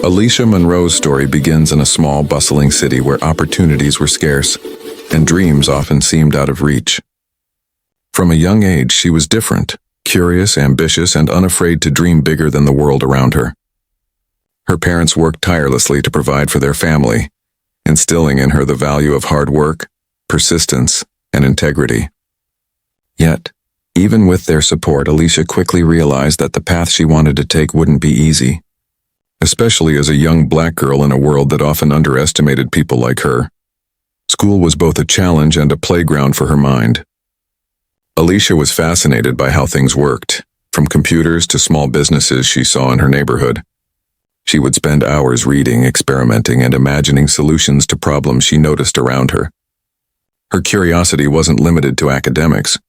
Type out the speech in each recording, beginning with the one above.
Alicia Monroe's story begins in a small, bustling city where opportunities were scarce and dreams often seemed out of reach. From a young age, she was different, curious, ambitious, and unafraid to dream bigger than the world around her. Her parents worked tirelessly to provide for their family, instilling in her the value of hard work, persistence, and integrity. Yet, even with their support, Alicia quickly realized that the path she wanted to take wouldn't be easy, especially as a young black girl in a world that often underestimated people like her. School was both a challenge and a playground for her mind. Alicia was fascinated by how things worked, from computers to small businesses she saw in her neighborhood. She would spend hours reading, experimenting, and imagining solutions to problems she noticed around her. Her curiosity wasn't limited to academics.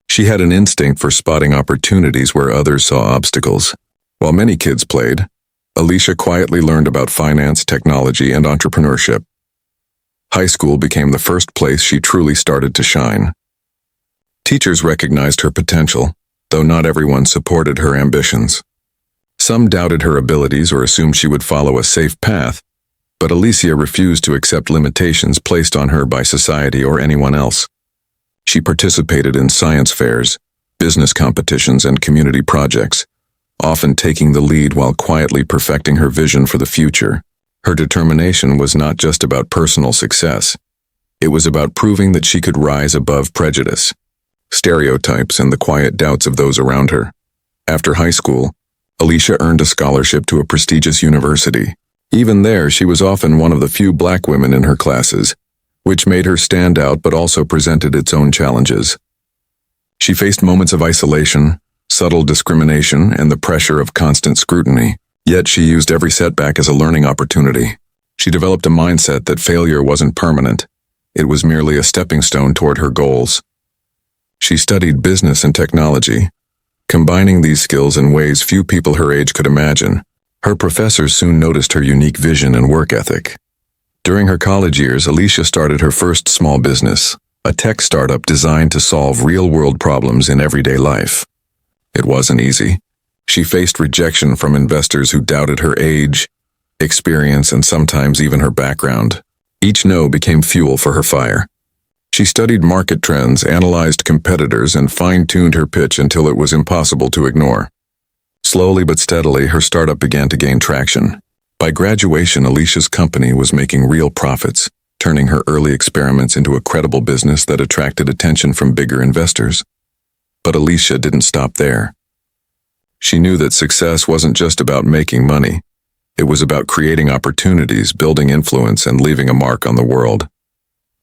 She had an instinct for spotting opportunities where others saw obstacles. While many kids played, Alicia quietly learned about finance, technology, and entrepreneurship. High school became the first place she truly started to shine. Teachers recognized her potential, though not everyone supported her ambitions. Some doubted her abilities or assumed she would follow a safe path, but Alicia refused to accept limitations placed on her by society or anyone else. She participated in science fairs, business competitions, and community projects, often taking the lead while quietly perfecting her vision for the future. Her determination was not just about personal success. It was about proving that she could rise above prejudice, stereotypes, and the quiet doubts of those around her. After high school, Alicia earned a scholarship to a prestigious university. Even there, she was often one of the few black women in her classes, which made her stand out but also presented its own challenges. She faced moments of isolation, subtle discrimination, and the pressure of constant scrutiny. Yet she used every setback as a learning opportunity. She developed a mindset that failure wasn't permanent. It was merely a stepping stone toward her goals. She studied business and technology, combining these skills in ways few people her age could imagine. Her professors soon noticed her unique vision and work ethic. During her college years, Alicia started her first small business, a tech startup designed to solve real-world problems in everyday life. It wasn't easy. She faced rejection from investors who doubted her age, experience, and sometimes even her background. Each no became fuel for her fire. She studied market trends, analyzed competitors, and fine-tuned her pitch until it was impossible to ignore. Slowly but steadily, her startup began to gain traction. By graduation, Alicia's company was making real profits, turning her early experiments into a credible business that attracted attention from bigger investors. But Alicia didn't stop there. She knew that success wasn't just about making money. It was about creating opportunities, building influence, and leaving a mark on the world.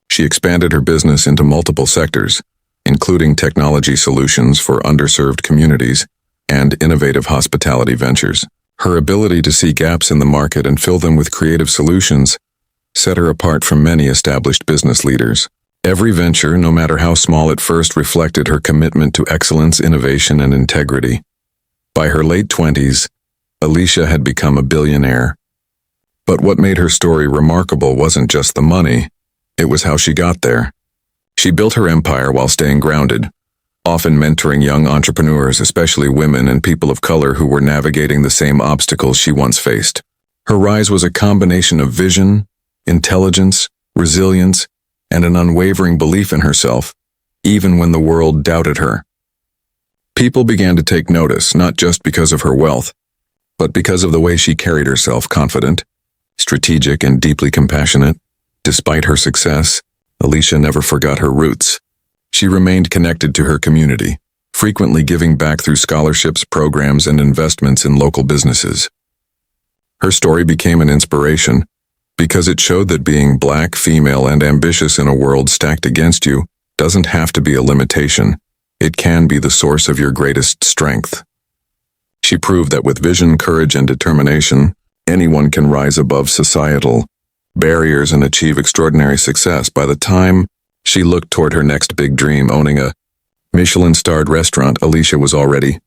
She expanded her business into multiple sectors, including technology solutions for underserved communities and innovative hospitality ventures. Her ability to see gaps in the market and fill them with creative solutions set her apart from many established business leaders. Every venture, no matter how small at first, reflected her commitment to excellence, innovation, and integrity. By her late 20s, Alicia had become a billionaire. But what made her story remarkable wasn't just the money, it was how she got there. She built her empire while staying grounded, often mentoring young entrepreneurs, especially women and people of color who were navigating the same obstacles she once faced. Her rise was a combination of vision, intelligence, resilience, and an unwavering belief in herself, even when the world doubted her. People began to take notice, not just because of her wealth, but because of the way she carried herself: confident, strategic, and deeply compassionate. Despite her success, Alicia never forgot her roots. She remained connected to her community, frequently giving back through scholarships, programs, and investments in local businesses. Her story became an inspiration because it showed that being black, female, and ambitious in a world stacked against you doesn't have to be a limitation. It can be the source of your greatest strength. She proved that with vision, courage, and determination, anyone can rise above societal barriers and achieve extraordinary success. By the time she looked toward her next big dream, owning a Michelin-Starred restaurant, Alicia was already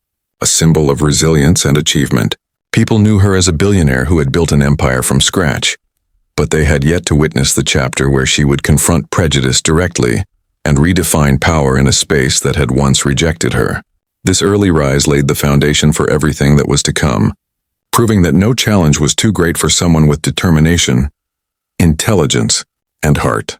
a symbol of resilience and achievement. People knew her as a billionaire who had built an empire from scratch, but they had yet to witness the chapter where she would confront prejudice directly and redefine power in a space that had once rejected her. This early rise laid the foundation for everything that was to come. proving that no challenge was too great for someone with determination, intelligence, and heart.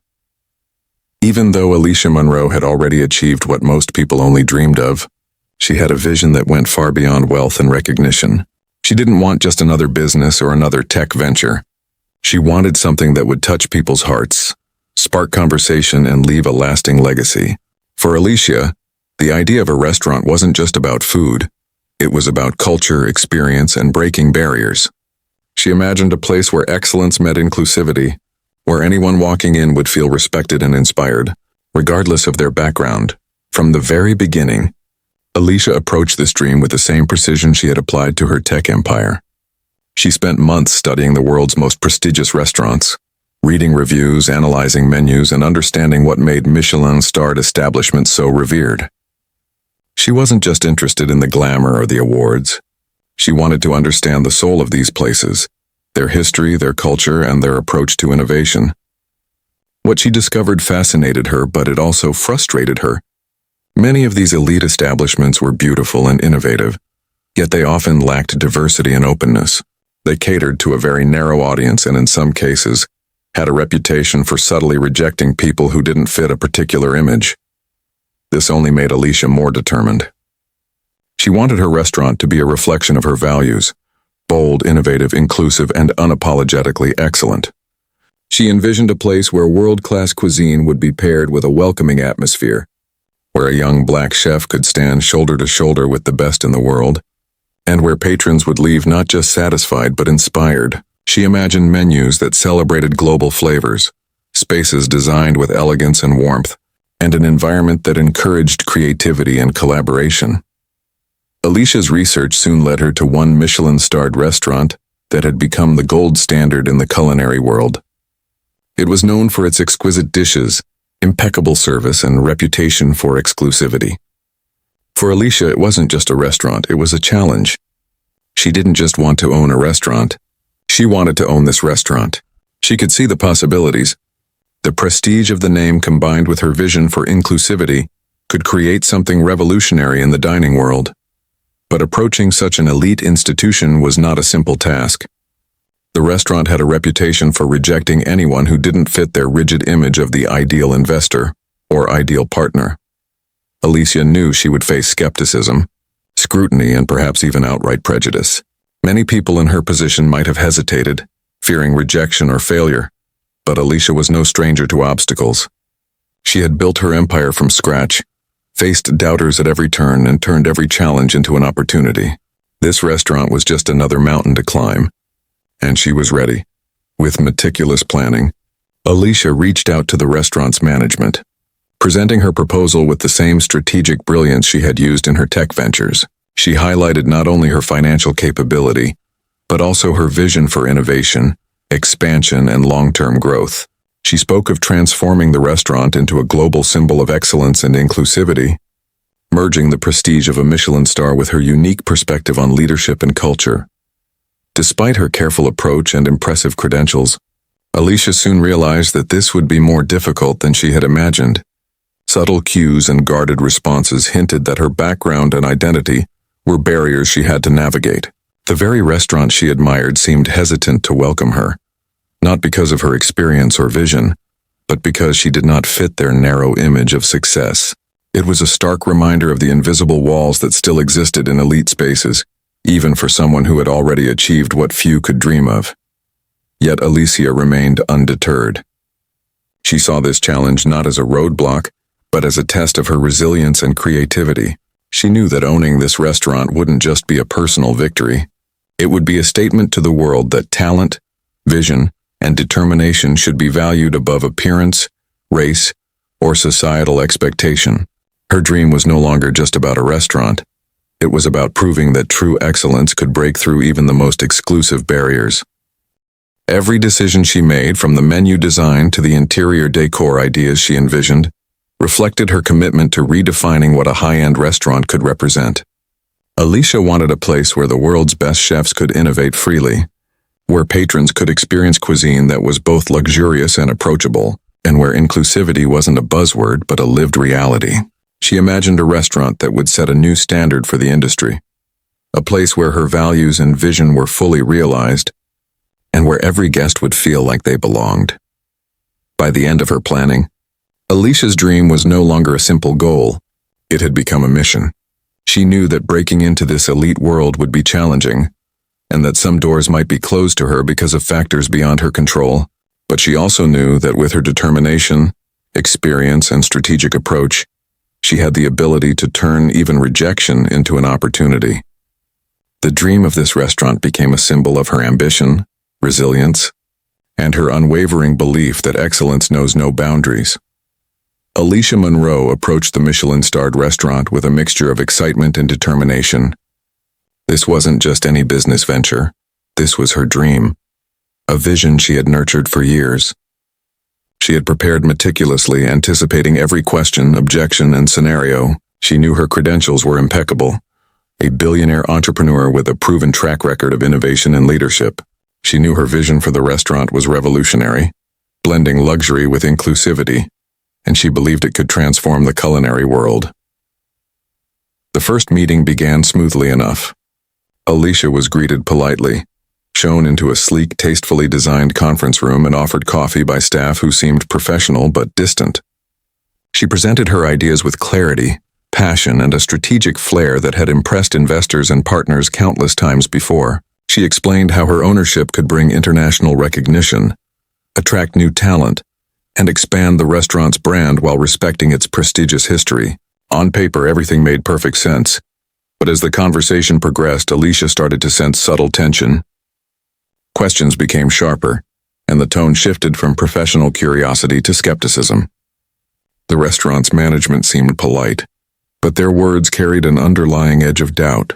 Even though Alicia Munro had already achieved what most people only dreamed of, she had a vision that went far beyond wealth and recognition. She didn't want just another business or another tech venture. She wanted something that would touch people's hearts, spark conversation, and leave a lasting legacy. For Alicia, the idea of a restaurant wasn't just about food. It was about culture, experience, and breaking barriers. She imagined a place where excellence met inclusivity, where anyone walking in would feel respected and inspired, regardless of their background. From the very beginning, Alicia approached this dream with the same precision she had applied to her tech empire. She spent months studying the world's most prestigious restaurants, reading reviews, analyzing menus, and understanding what made Michelin-Starred establishments so revered. She wasn't just interested in the glamour or the awards. She wanted to understand the soul of these places, their history, their culture, and their approach to innovation. What she discovered fascinated her, but it also frustrated her. Many of these elite establishments were beautiful and innovative, yet they often lacked diversity and openness. They catered to a very narrow audience and in some cases had a reputation for subtly rejecting people who didn't fit a particular image. This only made Alicia more determined. She wanted her restaurant to be a reflection of her values, bold, innovative, inclusive, and unapologetically excellent. She envisioned a place where world-class cuisine would be paired with a welcoming atmosphere, where a young black chef could stand shoulder to shoulder with the best in the world, and where patrons would leave not just satisfied but inspired. She imagined menus that celebrated global flavors, spaces designed with elegance and warmth, and an environment that encouraged creativity and collaboration. Alicia's research soon led her to one Michelin-starred restaurant that had become the gold standard in the culinary world. It was known for its exquisite dishes, impeccable service, and reputation for exclusivity. For Alicia, it wasn't just a restaurant, it was a challenge. She didn't just want to own a restaurant. She wanted to own this restaurant. She could see the possibilities. The prestige of the name combined with her vision for inclusivity could create something revolutionary in the dining world. But approaching such an elite institution was not a simple task. The restaurant had a reputation for rejecting anyone who didn't fit their rigid image of the ideal investor or ideal partner. Alicia knew she would face skepticism, scrutiny, and perhaps even outright prejudice. Many people in her position might have hesitated, fearing rejection or failure, but Alicia was no stranger to obstacles. She had built her empire from scratch, faced doubters at every turn, and turned every challenge into an opportunity. This restaurant was just another mountain to climb, and she was ready. With meticulous planning, Alicia reached out to the restaurant's management, presenting her proposal with the same strategic brilliance she had used in her tech ventures. She highlighted not only her financial capability, but also her vision for innovation, expansion, and long-term growth. She spoke of transforming the restaurant into a global symbol of excellence and inclusivity, merging the prestige of a Michelin star with her unique perspective on leadership and culture. Despite her careful approach and impressive credentials, Alicia soon realized that this would be more difficult than she had imagined. Subtle cues and guarded responses hinted that her background and identity were barriers she had to navigate. The very restaurant she admired seemed hesitant to welcome her, not because of her experience or vision, but because she did not fit their narrow image of success. It was a stark reminder of the invisible walls that still existed in elite spaces, even for someone who had already achieved what few could dream of. Yet Alicia remained undeterred. She saw this challenge not as a roadblock, but as a test of her resilience and creativity. She knew that owning this restaurant wouldn't just be a personal victory. It would be a statement to the world that talent, vision, and determination should be valued above appearance, race, or societal expectation. Her dream was no longer just about a restaurant. It was about proving that true excellence could break through even the most exclusive barriers. Every decision she made, from the menu design to the interior decor ideas she envisioned, reflected her commitment to redefining what a high-end restaurant could represent. Alicia wanted a place where the world's best chefs could innovate freely, where patrons could experience cuisine that was both luxurious and approachable, and where inclusivity wasn't a buzzword but a lived reality. She imagined a restaurant that would set a new standard for the industry, a place where her values and vision were fully realized, and where every guest would feel like they belonged. By the end of her planning, Alicia's dream was no longer a simple goal. It had become a mission. She knew that breaking into this elite world would be challenging, and that some doors might be closed to her because of factors beyond her control. But she also knew that with her determination, experience, and strategic approach, she had the ability to turn even rejection into an opportunity. The dream of this restaurant became a symbol of her ambition, resilience, and her unwavering belief that excellence knows no boundaries. Alicia Monroe approached the Michelin-Starred restaurant with a mixture of excitement and determination. This wasn't just any business venture. This was her dream, a vision she had nurtured for years. She had prepared meticulously, anticipating every question, objection, and scenario. She knew her credentials were impeccable. A billionaire entrepreneur with a proven track record of innovation and leadership. She knew her vision for the restaurant was revolutionary, blending luxury with inclusivity, and she believed it could transform the culinary world. The first meeting began smoothly enough. Alicia was greeted politely, shown into a sleek, tastefully designed conference room, and offered coffee by staff who seemed professional but distant. She presented her ideas with clarity, passion, and a strategic flair that had impressed investors and partners countless times before. She explained how her ownership could bring international recognition, attract new talent, and expand the restaurant's brand while respecting its prestigious history. On paper, everything made perfect sense. But as the conversation progressed, Alicia started to sense subtle tension. Questions became sharper, and the tone shifted from professional curiosity to skepticism. The restaurant's management seemed polite, but their words carried an underlying edge of doubt.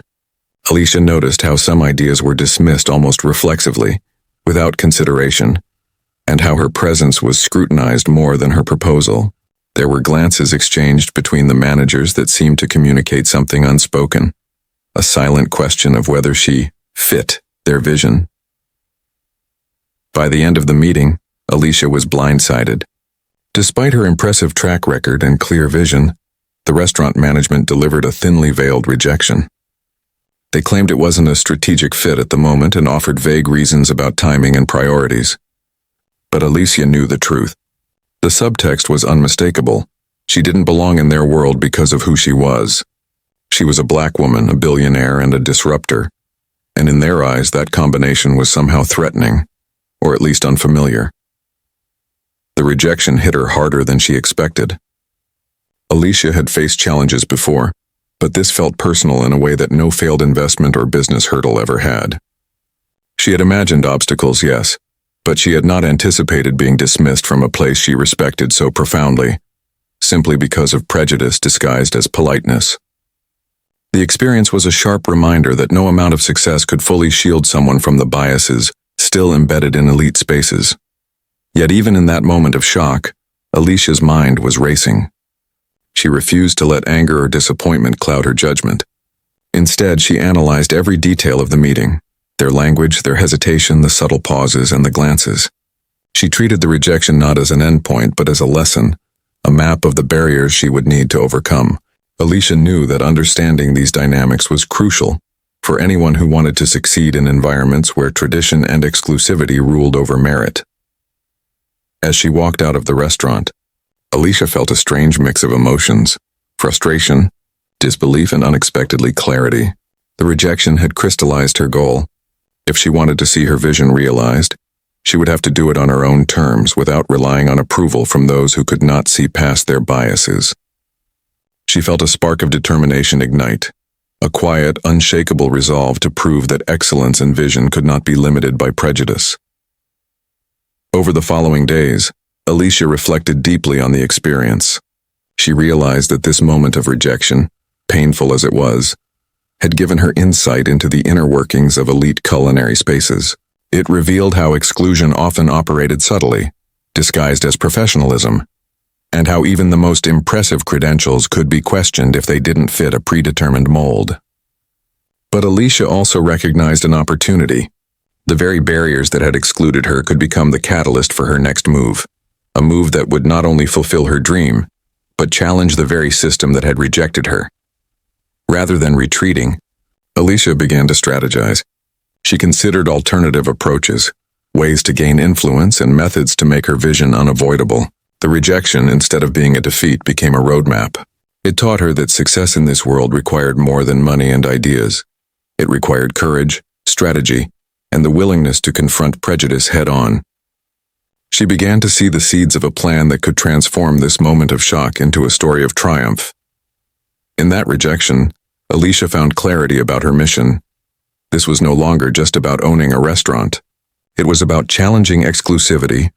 Alicia noticed how some ideas were dismissed almost reflexively, without consideration, and how her presence was scrutinized more than her proposal. There were glances exchanged between the managers that seemed to communicate something unspoken, a silent question of whether she fit their vision. By the end of the meeting, Alicia was blindsided. Despite her impressive track record and clear vision, the restaurant management delivered a thinly veiled rejection. They claimed it wasn't a strategic fit at the moment and offered vague reasons about timing and priorities. But Alicia knew the truth. The subtext was unmistakable. She didn't belong in their world because of who she was. She was a black woman, a billionaire, and a disruptor. And in their eyes, that combination was somehow threatening, or at least unfamiliar. The rejection hit her harder than she expected. Alicia had faced challenges before, but this felt personal in a way that no failed investment or business hurdle ever had. She had imagined obstacles, yes, but she had not anticipated being dismissed from a place she respected so profoundly, simply because of prejudice disguised as politeness. The experience was a sharp reminder that no amount of success could fully shield someone from the biases still embedded in elite spaces. Yet even in that moment of shock, Alicia's mind was racing. She refused to let anger or disappointment cloud her judgment. Instead, she analyzed every detail of the meeting. Their language, their hesitation, the subtle pauses, and the glances. She treated the rejection not as an endpoint, but as a lesson, a map of the barriers she would need to overcome. Alicia knew that understanding these dynamics was crucial for anyone who wanted to succeed in environments where tradition and exclusivity ruled over merit. As she walked out of the restaurant, Alicia felt a strange mix of emotions: frustration, disbelief, and unexpectedly clarity. The rejection had crystallized her goal. If she wanted to see her vision realized, she would have to do it on her own terms without relying on approval from those who could not see past their biases. She felt a spark of determination ignite, a quiet, unshakable resolve to prove that excellence and vision could not be limited by prejudice. Over the following days, Alicia reflected deeply on the experience. She realized that this moment of rejection, painful as it was, had given her insight into the inner workings of elite culinary spaces. It revealed how exclusion often operated subtly, disguised as professionalism, and how even the most impressive credentials could be questioned if they didn't fit a predetermined mold. But Alicia also recognized an opportunity. The very barriers that had excluded her could become the catalyst for her next move, a move that would not only fulfill her dream, but challenge the very system that had rejected her. Rather than retreating, Alicia began to strategize. She considered alternative approaches, ways to gain influence and methods to make her vision unavoidable. The rejection, instead of being a defeat, became a roadmap. It taught her that success in this world required more than money and ideas. It required courage, strategy, and the willingness to confront prejudice head-on. She began to see the seeds of a plan that could transform this moment of shock into a story of triumph. In that rejection, Alicia found clarity about her mission. This was no longer just about owning a restaurant. It was about challenging exclusivity,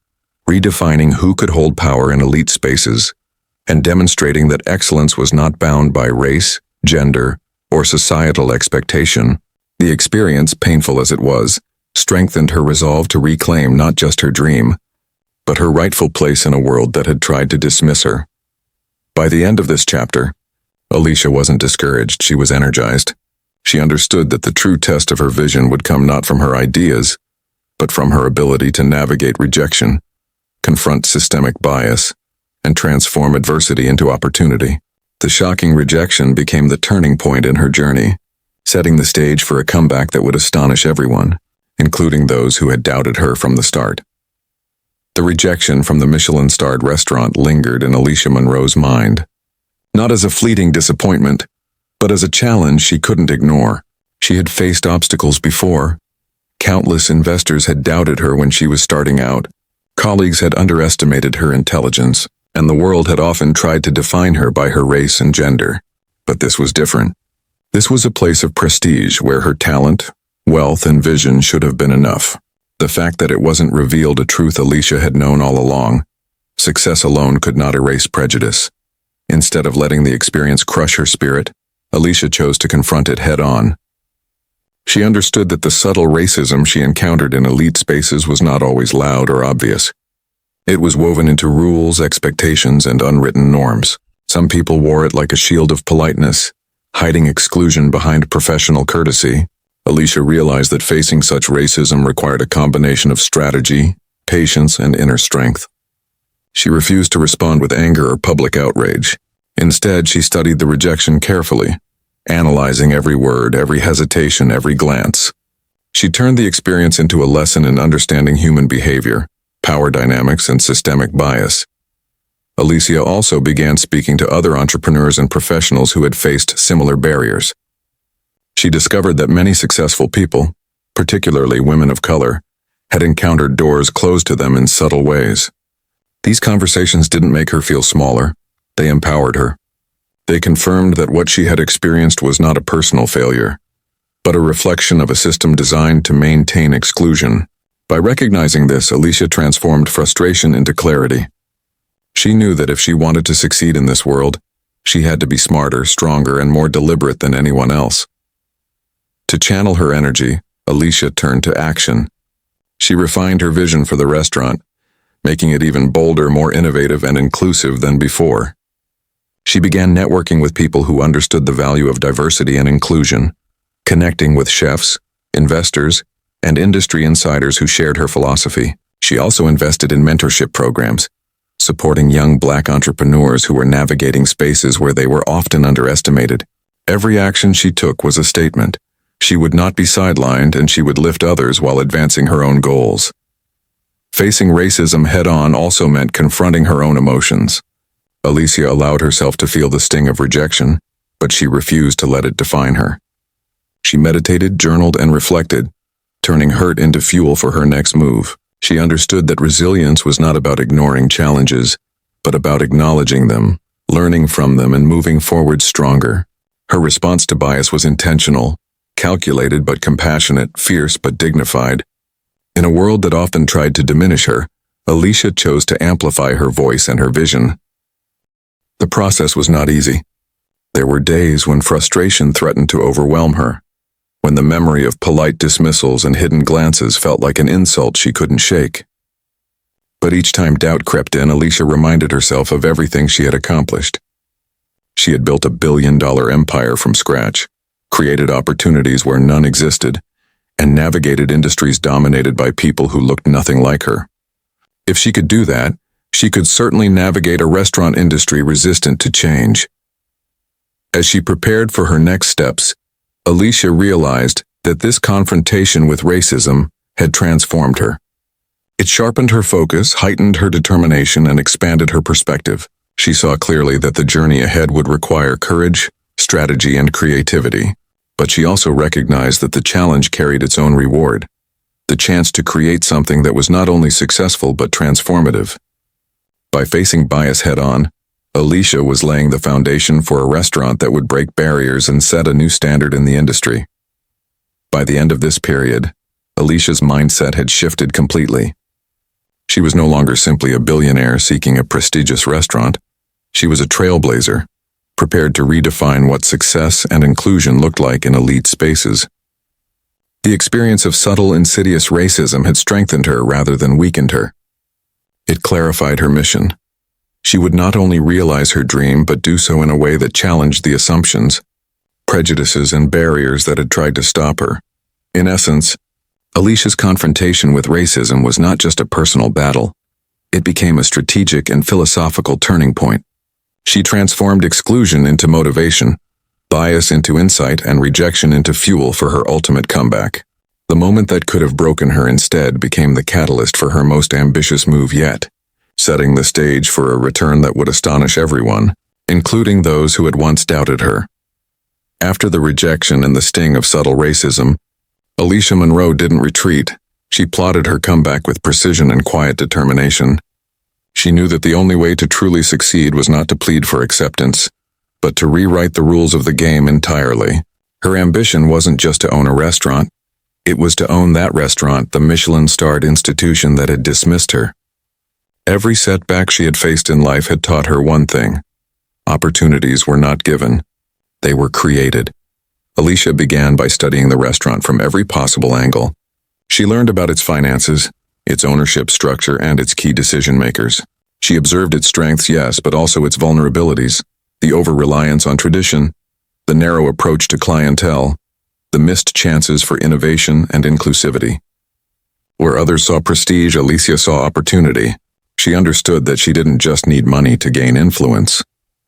redefining who could hold power in elite spaces, and demonstrating that excellence was not bound by race, gender, or societal expectation. The experience, painful as it was, strengthened her resolve to reclaim not just her dream, but her rightful place in a world that had tried to dismiss her. By the end of this chapter, Alicia wasn't discouraged, she was energized. She understood that the true test of her vision would come not from her ideas, but from her ability to navigate rejection, confront systemic bias, and transform adversity into opportunity. The shocking rejection became the turning point in her journey, setting the stage for a comeback that would astonish everyone, including those who had doubted her from the start. The rejection from the Michelin-Starred restaurant lingered in Alicia Monroe's mind, not as a fleeting disappointment, but as a challenge she couldn't ignore. She had faced obstacles before. Countless investors had doubted her when she was starting out. Colleagues had underestimated her intelligence, and the world had often tried to define her by her race and gender. But this was different. This was a place of prestige where her talent, wealth, and vision should have been enough. The fact that it wasn't revealed a truth Alicia had known all along. Success alone could not erase prejudice. Instead of letting the experience crush her spirit, Alicia chose to confront it head-on. She understood that the subtle racism she encountered in elite spaces was not always loud or obvious. It was woven into rules, expectations, and unwritten norms. Some people wore it like a shield of politeness, hiding exclusion behind professional courtesy. Alicia realized that facing such racism required a combination of strategy, patience, and inner strength. She refused to respond with anger or public outrage. Instead, she studied the rejection carefully, analyzing every word, every hesitation, every glance. She turned the experience into a lesson in understanding human behavior, power dynamics, and systemic bias. Alicia also began speaking to other entrepreneurs and professionals who had faced similar barriers. She discovered that many successful people, particularly women of color, had encountered doors closed to them in subtle ways. These conversations didn't make her feel smaller, they empowered her. They confirmed that what she had experienced was not a personal failure, but a reflection of a system designed to maintain exclusion. By recognizing this, Alicia transformed frustration into clarity. She knew that if she wanted to succeed in this world, she had to be smarter, stronger, and more deliberate than anyone else. To channel her energy, Alicia turned to action. She refined her vision for the restaurant, making it even bolder, more innovative, and inclusive than before. She began networking with people who understood the value of diversity and inclusion, connecting with chefs, investors, and industry insiders who shared her philosophy. She also invested in mentorship programs, supporting young Black entrepreneurs who were navigating spaces where they were often underestimated. Every action she took was a statement. She would not be sidelined, and she would lift others while advancing her own goals. Facing racism head-on also meant confronting her own emotions. Alicia allowed herself to feel the sting of rejection, but she refused to let it define her. She meditated, journaled, and reflected, turning hurt into fuel for her next move. She understood that resilience was not about ignoring challenges, but about acknowledging them, learning from them, and moving forward stronger. Her response to bias was intentional, calculated but compassionate, fierce but dignified. In a world that often tried to diminish her, Alicia chose to amplify her voice and her vision. The process was not easy. There were days when frustration threatened to overwhelm her, when the memory of polite dismissals and hidden glances felt like an insult she couldn't shake. But each time doubt crept in, Alicia reminded herself of everything she had accomplished. She had built a billion-dollar empire from scratch, created opportunities where none existed, and navigated industries dominated by people who looked nothing like her. If she could do that, she could certainly navigate a restaurant industry resistant to change. As she prepared for her next steps, Alicia realized that this confrontation with racism had transformed her. It sharpened her focus, heightened her determination, and expanded her perspective. She saw clearly that the journey ahead would require courage, strategy, and creativity. But she also recognized that the challenge carried its own reward, the chance to create something that was not only successful but transformative. By facing bias head-on, Alicia was laying the foundation for a restaurant that would break barriers and set a new standard in the industry. By the end of this period, Alicia's mindset had shifted completely. She was no longer simply a billionaire seeking a prestigious restaurant. She was a trailblazer, prepared to redefine what success and inclusion looked like in elite spaces. The experience of subtle, insidious racism had strengthened her rather than weakened her. It clarified her mission. She would not only realize her dream, but do so in a way that challenged the assumptions, prejudices, and barriers that had tried to stop her. In essence, Alicia's confrontation with racism was not just a personal battle. It became a strategic and philosophical turning point. She transformed exclusion into motivation, bias into insight, and rejection into fuel for her ultimate comeback. The moment that could have broken her instead became the catalyst for her most ambitious move yet, setting the stage for a return that would astonish everyone, including those who had once doubted her. After the rejection and the sting of subtle racism, Alicia Monroe didn't retreat. She plotted her comeback with precision and quiet determination. She knew that the only way to truly succeed was not to plead for acceptance, but to rewrite the rules of the game entirely. Her ambition wasn't just to own a restaurant. It was to own that restaurant, the Michelin-Starred institution that had dismissed her. Every setback she had faced in life had taught her one thing: opportunities were not given, they were created. Alicia began by studying the restaurant from every possible angle. She learned about its finances, its ownership structure, and its key decision-makers. She observed its strengths, yes, but also its vulnerabilities, the over-reliance on tradition, the narrow approach to clientele, the missed chances for innovation and inclusivity. Where others saw prestige, Alicia saw opportunity. She understood that she didn't just need money to gain influence.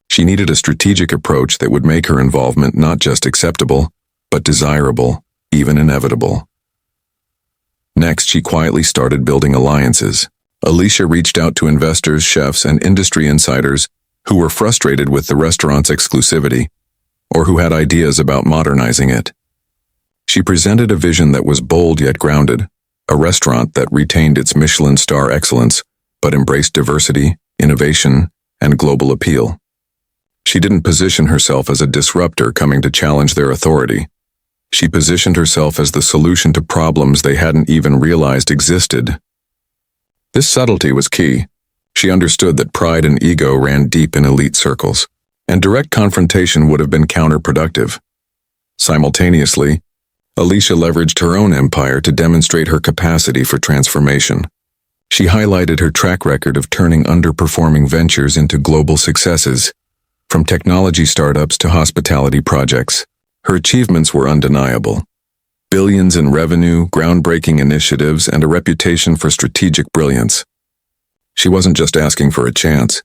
She needed a strategic approach that would make her involvement not just acceptable, but desirable, even inevitable. Next, she quietly started building alliances. Alicia reached out to investors, chefs, and industry insiders who were frustrated with the restaurant's exclusivity, or who had ideas about modernizing it. She presented a vision that was bold yet grounded, a restaurant that retained its Michelin star excellence, but embraced diversity, innovation, and global appeal. She didn't position herself as a disruptor coming to challenge their authority. She positioned herself as the solution to problems they hadn't even realized existed. This subtlety was key. She understood that pride and ego ran deep in elite circles, and direct confrontation would have been counterproductive. Simultaneously, Alicia leveraged her own empire to demonstrate her capacity for transformation. She highlighted her track record of turning underperforming ventures into global successes, from technology startups to hospitality projects. Her achievements were undeniable. Billions in revenue, groundbreaking initiatives, and a reputation for strategic brilliance. She wasn't just asking for a chance.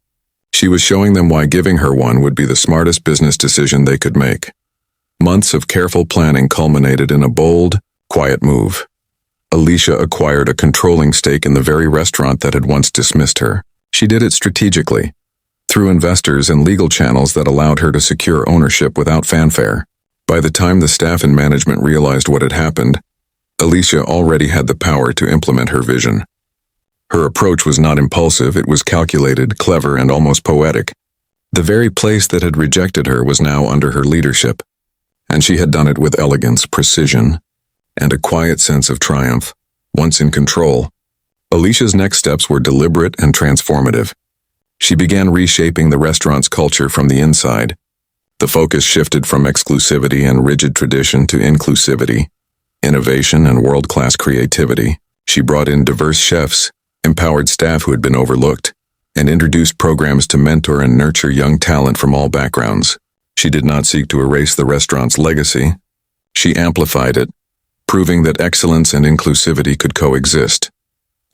She was showing them why giving her one would be the smartest business decision they could make. Months of careful planning culminated in a bold, quiet move. Alicia acquired a controlling stake in the very restaurant that had once dismissed her. She did it strategically, through investors and legal channels that allowed her to secure ownership without fanfare. By the time the staff and management realized what had happened, Alicia already had the power to implement her vision. Her approach was not impulsive, it was calculated, clever, and almost poetic. The very place that had rejected her was now under her leadership, and she had done it with elegance, precision, and a quiet sense of triumph. Once in control, Alicia's next steps were deliberate and transformative. She began reshaping the restaurant's culture from the inside. The focus shifted from exclusivity and rigid tradition to inclusivity, innovation, and world-class creativity. She brought in diverse chefs, empowered staff who had been overlooked, and introduced programs to mentor and nurture young talent from all backgrounds. She did not seek to erase the restaurant's legacy. She amplified it, proving that excellence and inclusivity could coexist.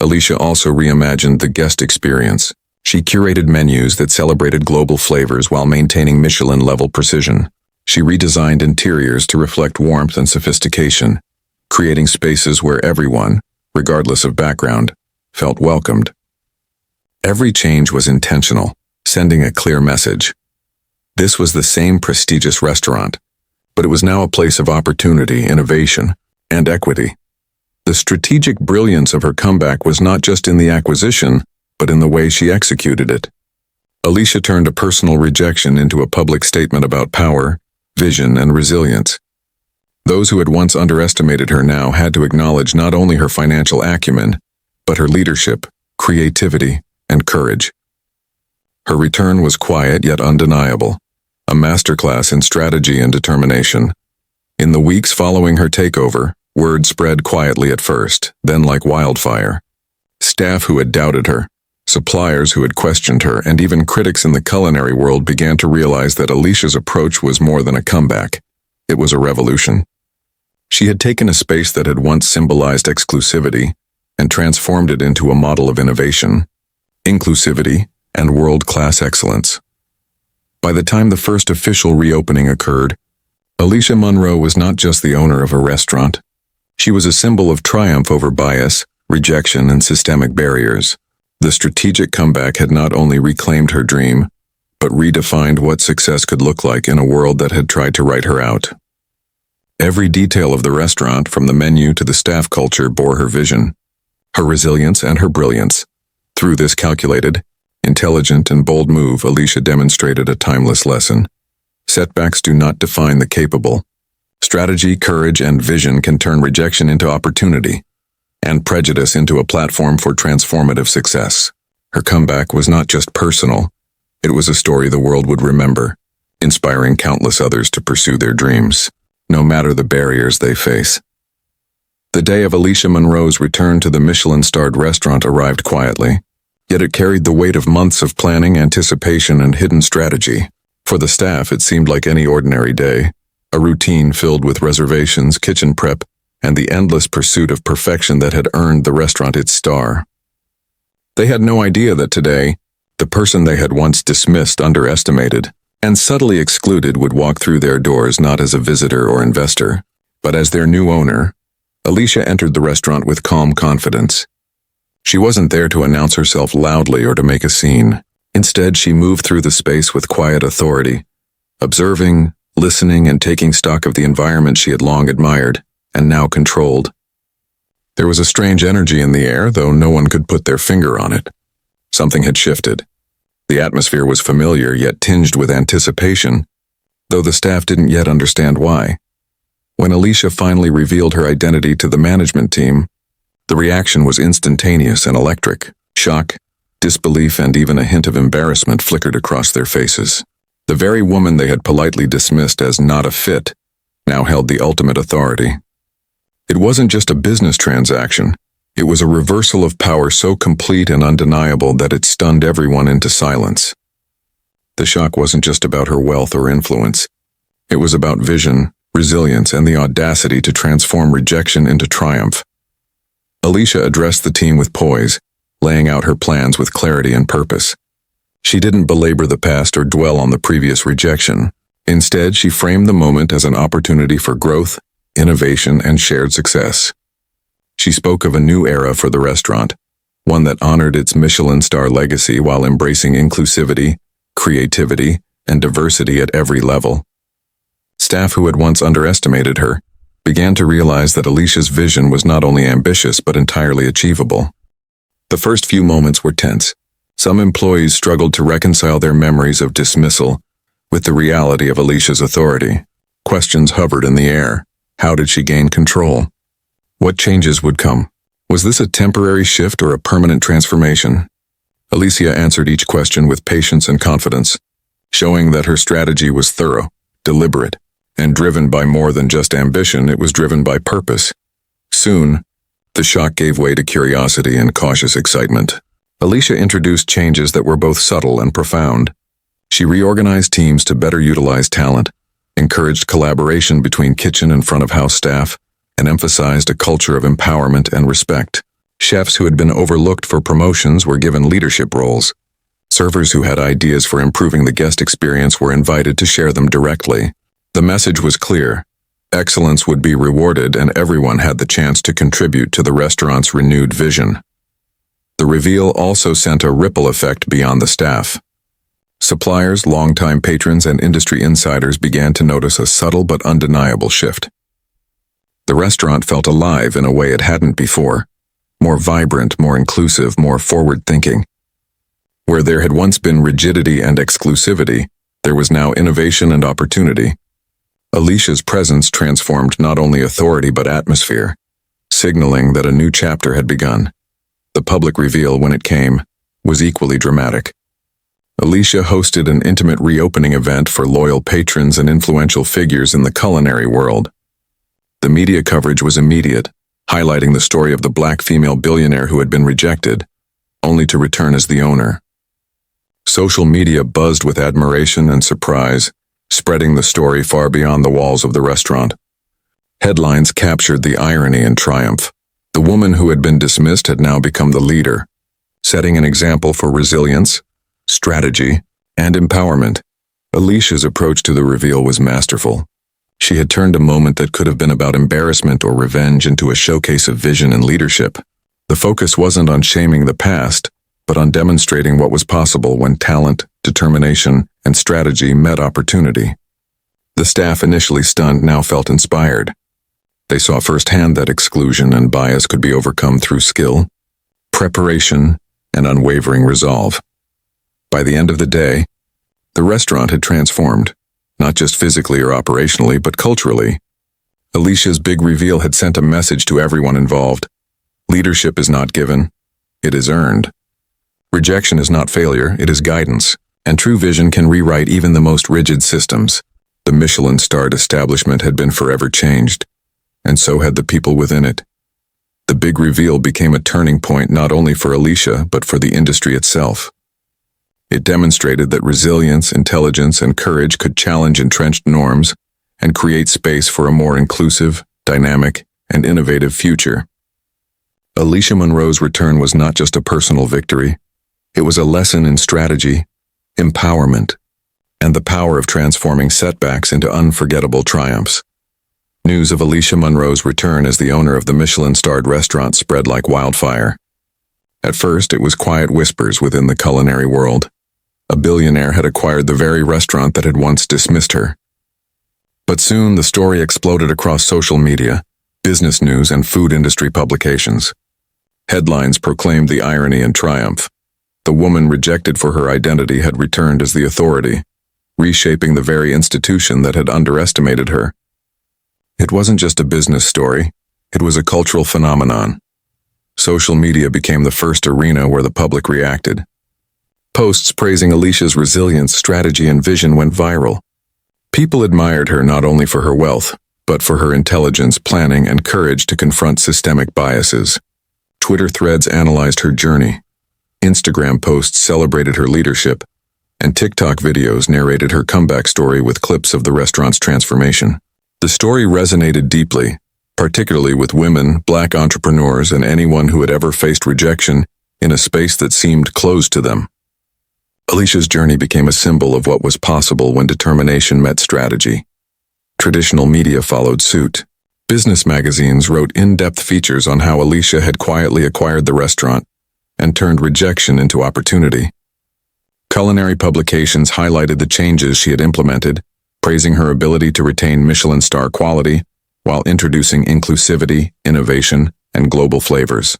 Alicia also reimagined the guest experience. She curated menus that celebrated global flavors while maintaining Michelin-level precision. She redesigned interiors to reflect warmth and sophistication, creating spaces where everyone, regardless of background, felt welcomed. Every change was intentional, sending a clear message. This was the same prestigious restaurant, but it was now a place of opportunity, innovation, and equity. The strategic brilliance of her comeback was not just in the acquisition, but in the way she executed it. Alicia turned a personal rejection into a public statement about power, vision, and resilience. Those who had once underestimated her now had to acknowledge not only her financial acumen, but her leadership, creativity, and courage. Her return was quiet yet undeniable, a masterclass in strategy and determination. In the weeks following her takeover, word spread quietly at first, then like wildfire. Staff who had doubted her, suppliers who had questioned her, and even critics in the culinary world began to realize that Alicia's approach was more than a comeback. It was a revolution. She had taken a space that had once symbolized exclusivity and transformed it into a model of innovation, inclusivity, and world-class excellence. By the time the first official reopening occurred, Alicia Munro was not just the owner of a restaurant. She was a symbol of triumph over bias, rejection, and systemic barriers. The strategic comeback had not only reclaimed her dream, but redefined what success could look like in a world that had tried to write her out. Every detail of the restaurant, from the menu to the staff culture, bore her vision, her resilience, and her brilliance. Through this calculated, intelligent, and bold move, Alicia demonstrated a timeless lesson. Setbacks do not define the capable. Strategy, courage, and vision can turn rejection into opportunity, and prejudice into a platform for transformative success. Her comeback was not just personal, it was a story the world would remember, inspiring countless others to pursue their dreams, no matter the barriers they face. The day of Alicia Munro's return to the Michelin-Starred restaurant arrived quietly, yet it carried the weight of months of planning, anticipation, and hidden strategy. For the staff, it seemed like any ordinary day, a routine filled with reservations, kitchen prep, and the endless pursuit of perfection that had earned the restaurant its star. They had no idea that today, the person they had once dismissed, underestimated, and subtly excluded would walk through their doors not as a visitor or investor, but as their new owner. Alicia entered the restaurant with calm confidence. She wasn't there to announce herself loudly or to make a scene. Instead, she moved through the space with quiet authority, observing, listening, and taking stock of the environment she had long admired and now controlled. There was a strange energy in the air, though no one could put their finger on it. Something had shifted. The atmosphere was familiar yet tinged with anticipation, though the staff didn't yet understand why. When Alicia finally revealed her identity to the management team, the reaction was instantaneous and electric. Shock, disbelief, and even a hint of embarrassment flickered across their faces. The very woman they had politely dismissed as not a fit now held the ultimate authority. It wasn't just a business transaction. It was a reversal of power so complete and undeniable that it stunned everyone into silence. The shock wasn't just about her wealth or influence. It was about vision, resilience, and the audacity to transform rejection into triumph. Alicia addressed the team with poise, laying out her plans with clarity and purpose. She didn't belabor the past or dwell on the previous rejection. Instead, she framed the moment as an opportunity for growth, innovation, and shared success. She spoke of a new era for the restaurant, one that honored its Michelin-Star legacy while embracing inclusivity, creativity, and diversity at every level. Staff who had once underestimated her began to realize that Alicia's vision was not only ambitious but entirely achievable. The first few moments were tense. Some employees struggled to reconcile their memories of dismissal with the reality of Alicia's authority. Questions hovered in the air. How did she gain control? What changes would come? Was this a temporary shift or a permanent transformation? Alicia answered each question with patience and confidence, showing that her strategy was thorough, deliberate, and driven by more than just ambition. It was driven by purpose. Soon, the shock gave way to curiosity and cautious excitement. Alicia introduced changes that were both subtle and profound. She reorganized teams to better utilize talent, encouraged collaboration between kitchen and front-of-house staff, and emphasized a culture of empowerment and respect. Chefs who had been overlooked for promotions were given leadership roles. Servers who had ideas for improving the guest experience were invited to share them directly. The message was clear. Excellence would be rewarded and everyone had the chance to contribute to the restaurant's renewed vision. The reveal also sent a ripple effect beyond the staff. Suppliers, longtime patrons, and industry insiders began to notice a subtle but undeniable shift. The restaurant felt alive in a way it hadn't before. More vibrant, more inclusive, more forward-thinking. Where there had once been rigidity and exclusivity, there was now innovation and opportunity. Alicia's presence transformed not only authority but atmosphere, signaling that a new chapter had begun. The public reveal, when it came, was equally dramatic. Alicia hosted an intimate reopening event for loyal patrons and influential figures in the culinary world. The media coverage was immediate, highlighting the story of the black female billionaire who had been rejected, only to return as the owner. Social media buzzed with admiration and surprise, spreading the story far beyond the walls of the restaurant. Headlines captured the irony and triumph. The woman who had been dismissed had now become the leader, setting an example for resilience, strategy, and empowerment. Alicia's approach to the reveal was masterful. She had turned a moment that could have been about embarrassment or revenge into a showcase of vision and leadership. The focus wasn't on shaming the past, but on demonstrating what was possible when talent, determination, and strategy met opportunity. The staff, initially stunned, now felt inspired. They saw firsthand that exclusion and bias could be overcome through skill, preparation, and unwavering resolve. By the end of the day, the restaurant had transformed, not just physically or operationally, but culturally. Alicia's big reveal had sent a message to everyone involved. Leadership is not given, it is earned. Rejection is not failure, it is guidance, and true vision can rewrite even the most rigid systems. The Michelin-Starred establishment had been forever changed, and so had the people within it. The big reveal became a turning point not only for Alicia, but for the industry itself. It demonstrated that resilience, intelligence, and courage could challenge entrenched norms and create space for a more inclusive, dynamic, and innovative future. Alicia Monroe's return was not just a personal victory. It was a lesson in strategy, empowerment, and the power of transforming setbacks into unforgettable triumphs. News of Alicia Monroe's return as the owner of the Michelin-Starred restaurant spread like wildfire. At first, it was quiet whispers within the culinary world. A billionaire had acquired the very restaurant that had once dismissed her. But soon the story exploded across social media, business news, and food industry publications. Headlines proclaimed the irony and triumph. The woman rejected for her identity had returned as the authority, reshaping the very institution that had underestimated her. It wasn't just a business story, it was a cultural phenomenon. Social media became the first arena where the public reacted. Posts praising Alicia's resilience, strategy, and vision went viral. People admired her not only for her wealth, but for her intelligence, planning, and courage to confront systemic biases. Twitter threads analyzed her journey. Instagram posts celebrated her leadership, and TikTok videos narrated her comeback story with clips of the restaurant's transformation. The story resonated deeply, particularly with women, Black entrepreneurs, and anyone who had ever faced rejection in a space that seemed closed to them. Alicia's journey became a symbol of what was possible when determination met strategy. Traditional media followed suit. Business magazines wrote in-depth features on how Alicia had quietly acquired the restaurant and turned rejection into opportunity. Culinary publications highlighted the changes she had implemented, praising her ability to retain Michelin-star quality while introducing inclusivity, innovation, and global flavors.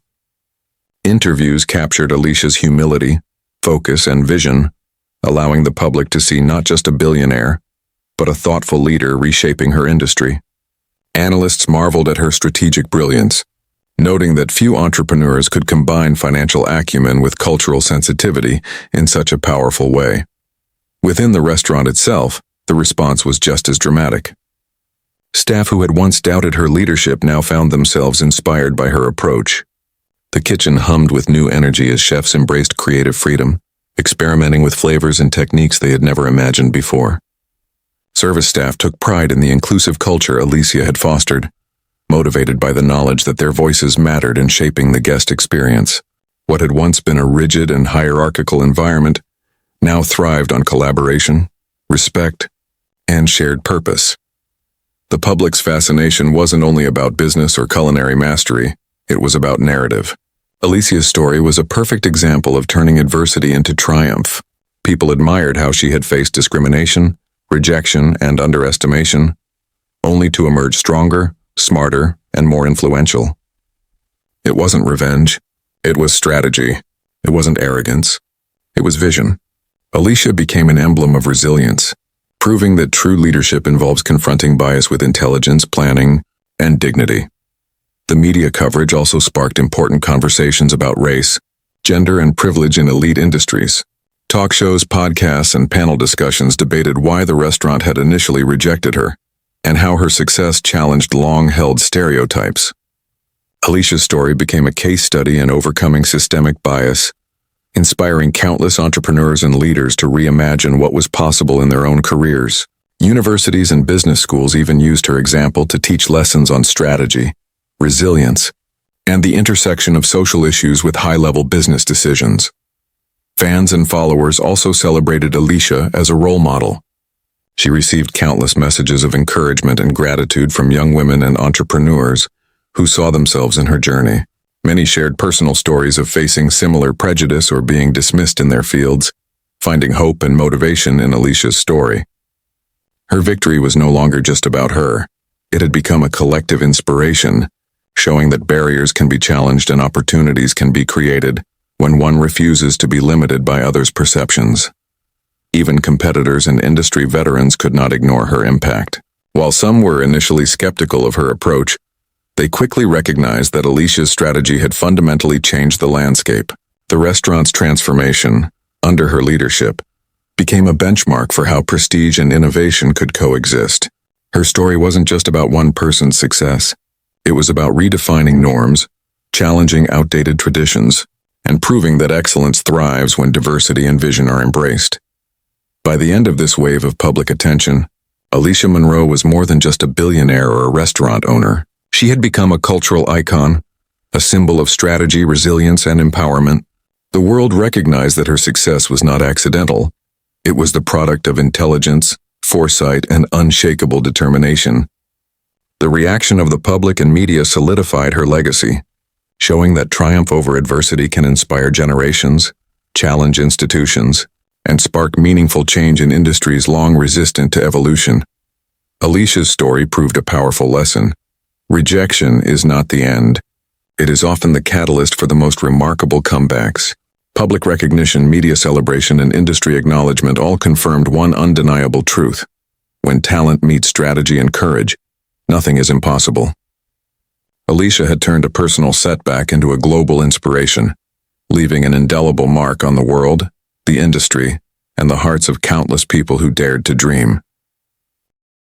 Interviews captured Alicia's humility, focus, and vision, allowing the public to see not just a billionaire, but a thoughtful leader reshaping her industry. Analysts marveled at her strategic brilliance, noting that few entrepreneurs could combine financial acumen with cultural sensitivity in such a powerful way. Within the restaurant itself, the response was just as dramatic. Staff who had once doubted her leadership now found themselves inspired by her approach. The kitchen hummed with new energy as chefs embraced creative freedom, experimenting with flavors and techniques they had never imagined before. Service staff took pride in the inclusive culture Alicia had fostered, motivated by the knowledge that their voices mattered in shaping the guest experience. What had once been a rigid and hierarchical environment now thrived on collaboration, respect, and shared purpose. The public's fascination wasn't only about business or culinary mastery, it was about narrative. Alicia's story was a perfect example of turning adversity into triumph. People admired how she had faced discrimination, rejection, and underestimation, only to emerge stronger, smarter, and more influential. It wasn't revenge. It was strategy. It wasn't arrogance. It was vision. Alicia became an emblem of resilience, proving that true leadership involves confronting bias with intelligence, planning, and dignity. The media coverage also sparked important conversations about race, gender, and privilege in elite industries. Talk shows, podcasts, and panel discussions debated why the restaurant had initially rejected her, and how her success challenged long-held stereotypes. Alicia's story became a case study in overcoming systemic bias, inspiring countless entrepreneurs and leaders to reimagine what was possible in their own careers. Universities and business schools even used her example to teach lessons on strategy, resilience, and the intersection of social issues with high-level business decisions. Fans and followers also celebrated Alicia as a role model. She received countless messages of encouragement and gratitude from young women and entrepreneurs who saw themselves in her journey. Many shared personal stories of facing similar prejudice or being dismissed in their fields, finding hope and motivation in Alicia's story. Her victory was no longer just about her. It had become a collective inspiration, showing that barriers can be challenged and opportunities can be created when one refuses to be limited by others' perceptions. Even competitors and industry veterans could not ignore her impact. While some were initially skeptical of her approach, they quickly recognized that Alicia's strategy had fundamentally changed the landscape. The restaurant's transformation, under her leadership, became a benchmark for how prestige and innovation could coexist. Her story wasn't just about one person's success. It was about redefining norms, challenging outdated traditions, and proving that excellence thrives when diversity and vision are embraced. By the end of this wave of public attention, Alicia Monroe was more than just a billionaire or a restaurant owner. She had become a cultural icon, a symbol of strategy, resilience, and empowerment. The world recognized that her success was not accidental. It was the product of intelligence, foresight, and unshakable determination. The reaction of the public and media solidified her legacy, showing that triumph over adversity can inspire generations, challenge institutions, and spark meaningful change in industries long resistant to evolution. Alicia's story proved a powerful lesson. Rejection is not the end. It is often the catalyst for the most remarkable comebacks. Public recognition, media celebration, and industry acknowledgement all confirmed one undeniable truth. When talent meets strategy and courage, nothing is impossible. Alicia had turned a personal setback into a global inspiration, leaving an indelible mark on the world, the industry, and the hearts of countless people who dared to dream.